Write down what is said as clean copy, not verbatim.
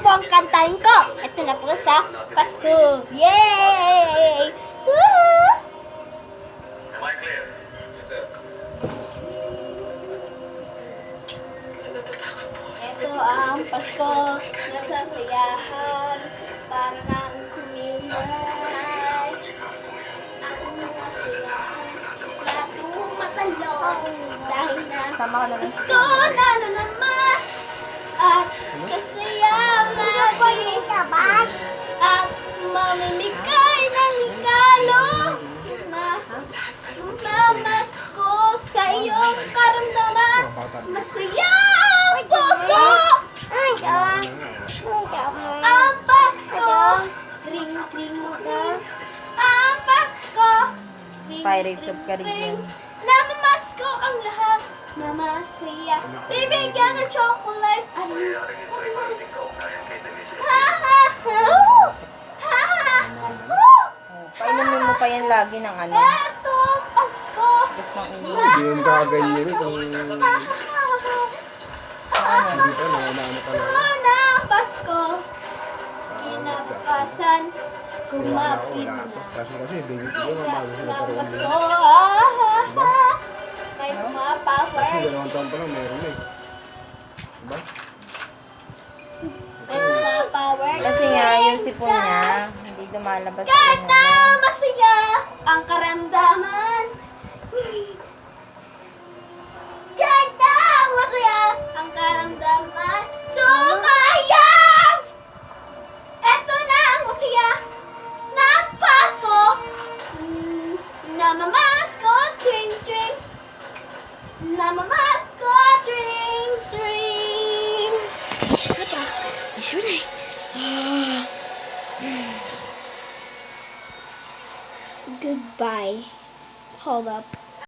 ang kantahin ko. Ito na po sa Pasko. Yay! Woohoo! Am I clear? Yes, sir. Ito ang Pasko. Nasasayahan. Para nang kumimay. Ang mga siyahan. Latong matalong. Dahil na Sama ka na lang. Pasko na naman. At sasayaw lagi. At mamimigay ng regalo na mamasko sa iyong karamdaman. Masaya ang puso. Ang Pasko. Kring kring ka. Ang Pasko. Kring, Pirates of kring, Caribbean. kring. Namamasko ang lahat na masaya. Bibigyan ng chocolate. Ano? Pwedeng kaugnayan kay Denise. Ha ha ha. Ha ha ha. Painumin mo pa yan lagi ng ano. Eto, Pasko. Gusto ng ulo. Hindi yung kakaganyan eh. Kung hindi pa, naano ka na. Ito na, Pasko. Kinabukasan, kumapit Wala na. ako. Kasi, bigyan ko yung mabago sila Ng pero Pasko. Diba? May Kasi mapapers. 2 taon pa lang meron eh. Diba? May mapapowers. Kasi nga, yung sipon niya, hindi lumalabas. Kahit yung na ano. masaya ang karamdaman. Kahit na masaya ang karamdaman. Sumayang! Eto na ang masaya na Pasko. Namamasko, tring, tring. Namamasko, tring, tring. Ito, isunay. Goodbye. Hold up.